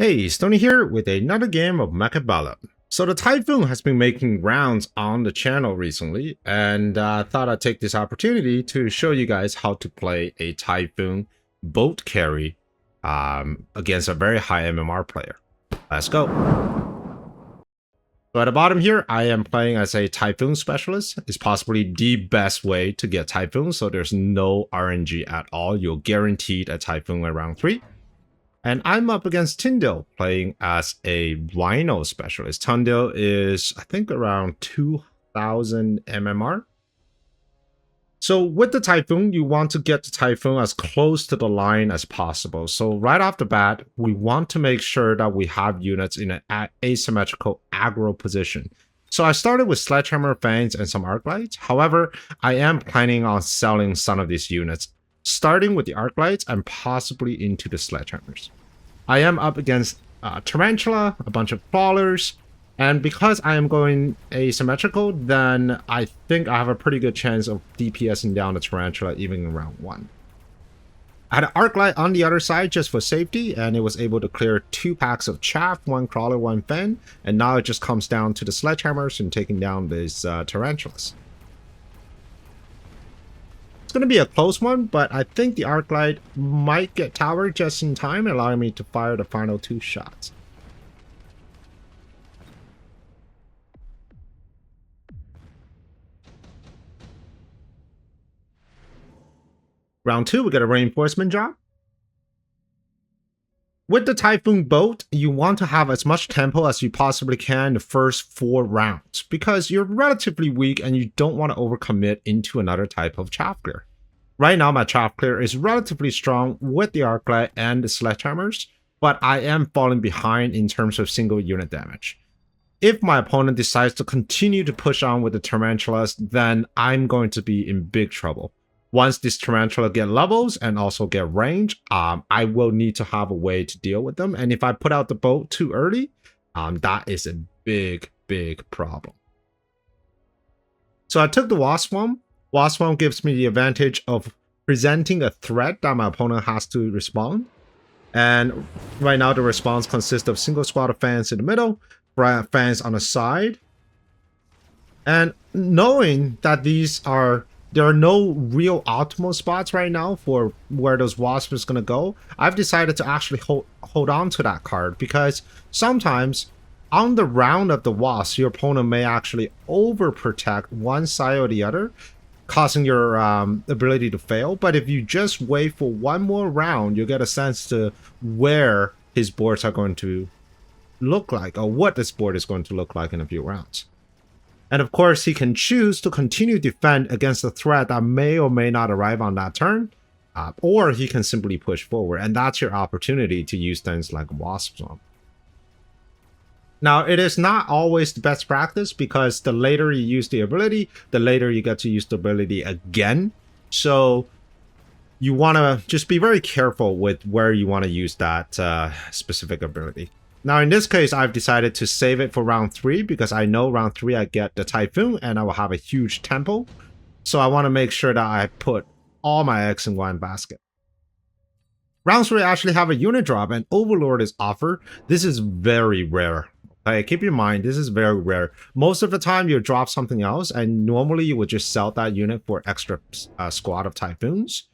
Hey, Stoney here with another game of Mechabellum. So the Typhoon has been making rounds on the channel recently, and I thought I'd take this opportunity to show you guys how to play a Typhoon boat carry against a very high MMR player. Let's go. So at the bottom here, I am playing as a Typhoon specialist. It's possibly the best way to get Typhoon, so there's no RNG at all. You're guaranteed a Typhoon at round 3. And I'm up against Tyndale playing as a Rhino specialist. Tyndale is, I think, around 2000 MMR. So with the Typhoon, you want to get the Typhoon as close to the line as possible. So right off the bat, we want to make sure that we have units in an asymmetrical aggro position. So I started with Sledgehammer, Fangs, and some Arc Lights. However, I am planning on selling some of these units, starting with the Arc Lights and possibly into the Sledgehammers. I am up against Tarantula, a bunch of Crawlers, and because I am going asymmetrical, then I think I have a pretty good chance of DPSing down the Tarantula even in round 1. I had an Arc Light on the other side just for safety, and it was able to clear 2 packs of Chaff, 1 Crawler, 1 Fan, and now it just comes down to the Sledgehammers and taking down these Tarantulas. It's going to be a close one, but I think the Arc Light might get towered just in time, allowing me to fire the final 2 shots. Round 2, we get a reinforcement job. With the Typhoon boat, you want to have as much tempo as you possibly can the first 4 rounds, because you're relatively weak and you don't want to overcommit into another type of chaff clear. Right now, my chaff clear is relatively strong with the Arc Light and the Sledgehammers, but I am falling behind in terms of single unit damage. If my opponent decides to continue to push on with the Tarantulas, then I'm going to be in big trouble. Once this Tarantula get levels and also get range, I will need to have a way to deal with them. And if I put out the boat too early, that is a big problem. So I took the Wasp Swarm. Wasp Swarm gives me the advantage of presenting a threat that my opponent has to respond. And right now the response consists of single squad of Fans in the middle, Fans on the side. And knowing that there are no real optimal spots right now for where those wasps is going to go, I've decided to actually hold on to that card, because sometimes on the round of the wasp, your opponent may actually overprotect one side or the other, causing your ability to fail. But if you just wait for one more round, you'll get a sense to where his boards are going to look like, or what this board is going to look like in a few rounds. And of course, he can choose to continue to defend against a threat that may or may not arrive on that turn, or he can simply push forward, and that's your opportunity to use things like Wasp Swarm. Now, it is not always the best practice, because the later you use the ability, the later you get to use the ability again. So you want to just be very careful with where you want to use that specific ability. Now, in this case, I've decided to save it for round 3, because I know round 3 I get the Typhoon and I will have a huge tempo. So I want to make sure that I put all my eggs in one basket. Round 3 I actually have a unit drop, and Overlord is offered. This is very rare. Okay, keep in mind, this is very rare. Most of the time you drop something else, and normally you would just sell that unit for extra squad of Typhoons.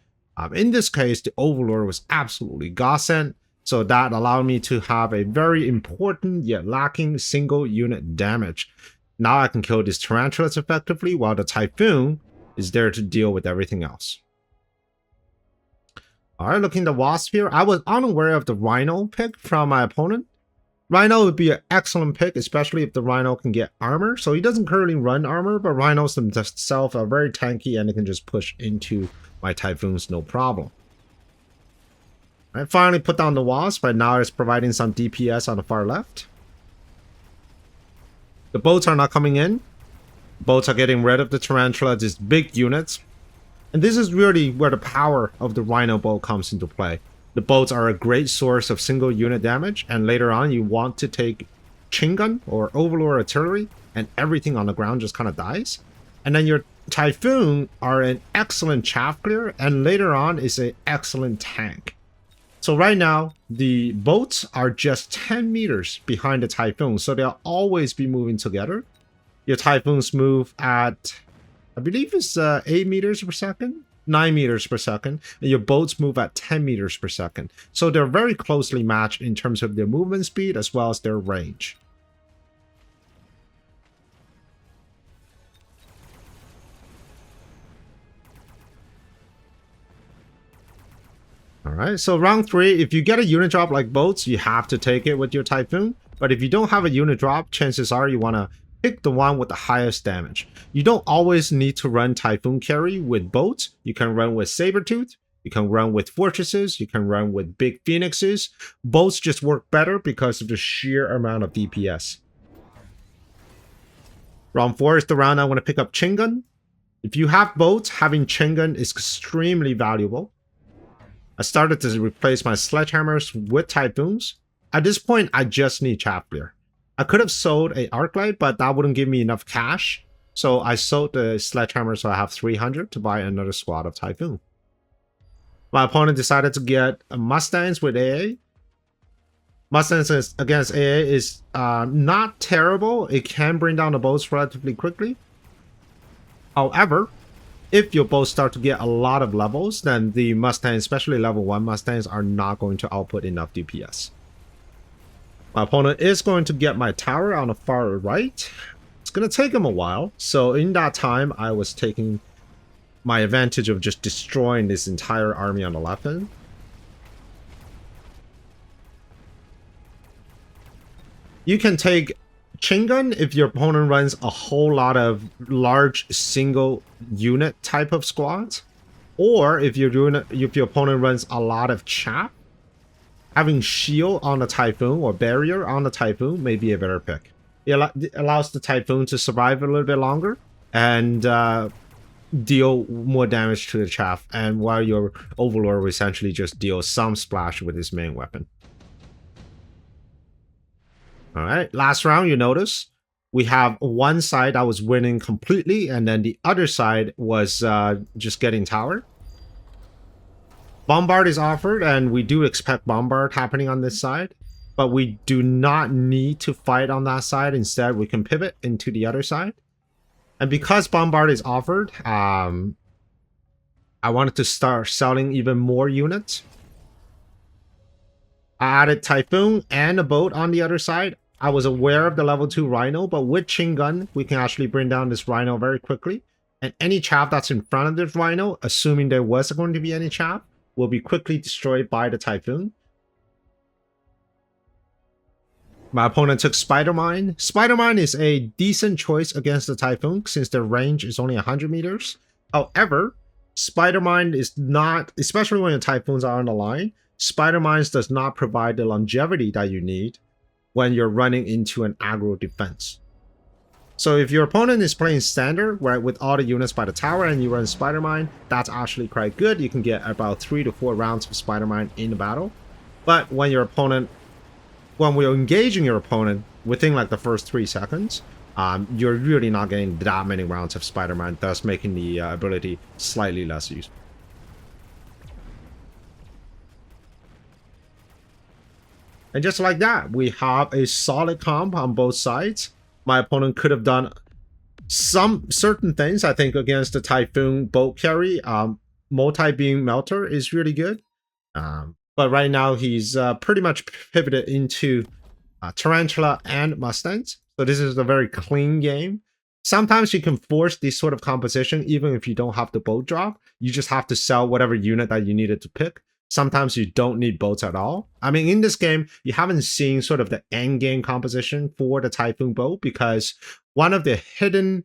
In this case, the Overlord was absolutely godsend. So that allowed me to have a very important yet lacking single unit damage. Now I can kill these Tarantulas effectively, while the Typhoon is there to deal with everything else. Alright, looking at the Wasp here. I was unaware of the Rhino pick from my opponent. Rhino would be an excellent pick, especially if the Rhino can get armor. So he doesn't currently run armor, but Rhinos themselves are very tanky and they can just push into my Typhoons no problem. I finally put down the Wasp, but now it's providing some DPS on the far left. The boats are not coming in. Boats are getting rid of the Tarantula, these big units. And this is really where the power of the Rhino boat comes into play. The boats are a great source of single unit damage, and later on you want to take Chain Gun or Overlord Artillery, and everything on the ground just kind of dies. And then your Typhoon are an excellent chaff clear, and later on is an excellent tank. So right now, the boats are just 10 meters behind the Typhoon, so they'll always be moving together. Your Typhoons move at, I believe it's 8 meters per second, 9 meters per second, and your boats move at 10 meters per second. So they're very closely matched in terms of their movement speed as well as their range. All right, so round 3, if you get a unit drop like boats, you have to take it with your Typhoon. But if you don't have a unit drop, chances are you want to pick the one with the highest damage. You don't always need to run Typhoon carry with boats. You can run with Sabertooth, you can run with Fortresses, you can run with Big Phoenixes. Boats just work better because of the sheer amount of DPS. Round 4 is the round I want to pick up Chain Gun. If you have boats, having Chain Gun is extremely valuable. I started to replace my sledgehammers with Typhoons. At this point, I just need Chaff Clear. I could have sold a Arclight, but that wouldn't give me enough cash. So I sold the sledgehammer so I have 300 to buy another squad of Typhoon. My opponent decided to get Mustangs with AA. Mustangs against AA is not terrible. It can bring down the boats relatively quickly. However, if your boats start to get a lot of levels, then the Mustangs, especially level 1 Mustangs, are not going to output enough DPS. My opponent is going to get my tower on the far right. It's going to take him a while. So in that time, I was taking my advantage of just destroying this entire army on the left end. You can take Chain Gun if your opponent runs a whole lot of large single unit type of squads, or if your opponent runs a lot of Chaff, having Shield on the Typhoon or Barrier on the Typhoon may be a better pick. It allows the Typhoon to survive a little bit longer and deal more damage to the Chaff, and while your Overlord will essentially just deal some splash with his main weapon. All right, last round, you notice we have one side that was winning completely, and then the other side was just getting tower. Bombard is offered, and we do expect Bombard happening on this side, but we do not need to fight on that side. Instead, we can pivot into the other side. And because Bombard is offered, I wanted to start selling even more units. I added Typhoon and a boat on the other side. I was aware of the level 2 Rhino, but with Chain Gun, we can actually bring down this Rhino very quickly. And any chaff that's in front of this Rhino, assuming there was going to be any chaff, will be quickly destroyed by the Typhoon. My opponent took Spider-Mine. Spider-Mine is a decent choice against the Typhoon since their range is only 100 meters. However, Spider-Mine is not, especially when the Typhoons are on the line, Spider-Mines does not provide the longevity that you need when you're running into an aggro defense. So if your opponent is playing standard, right, with all the units by the tower and you run Spider-Mine, that's actually quite good. You can get about 3 to 4 rounds of Spider-Mine in the battle. But when your opponent, when we're engaging your opponent within like the first 3 seconds, you're really not getting that many rounds of Spider-Mine, thus making the ability slightly less useful. And just like that, we have a solid comp on both sides. My opponent could have done some certain things, I think, against the Typhoon boat carry. Multi-beam melter is really good. But right now, he's pretty much pivoted into Tarantula and Mustangs. So this is a very clean game. Sometimes you can force this sort of composition even if you don't have the boat drop. You just have to sell whatever unit that you needed to pick. Sometimes you don't need boats at all. I mean, in this game, you haven't seen sort of the end game composition for the Typhoon boat because one of the hidden,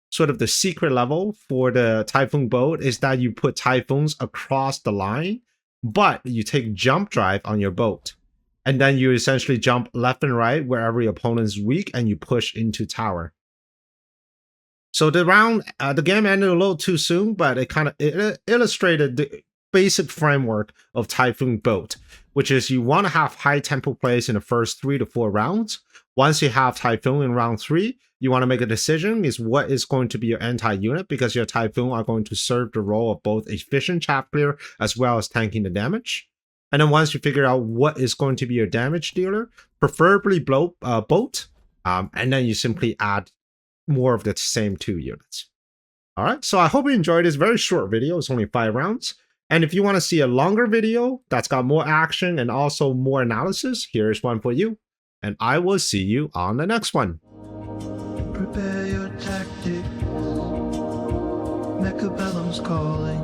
sort of the secret level for the Typhoon boat is that you put Typhoons across the line, but you take jump drive on your boat. And then you essentially jump left and right wherever your opponent's weak and you push into tower. So the round, the game ended a little too soon, but it illustrated the basic framework of Typhoon boat, which is you want to have high tempo plays in the first 3 to 4 rounds. Once you have Typhoon in round 3, you want to make a decision is what is going to be your anti-unit, because your Typhoon are going to serve the role of both efficient chaff clear as well as tanking the damage. And then once you figure out what is going to be your damage dealer, preferably bolt, and then you simply add more of the same 2 units. All right, so I hope you enjoyed this very short video. It's only 5 rounds. And if you want to see a longer video that's got more action and also more analysis, here's one for you. And I will see you on the next one. Prepare your tactics. Mechabellum's calling.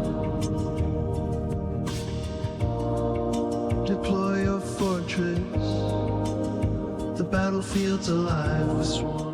Deploy your fortress. The battlefield's alive with swarms.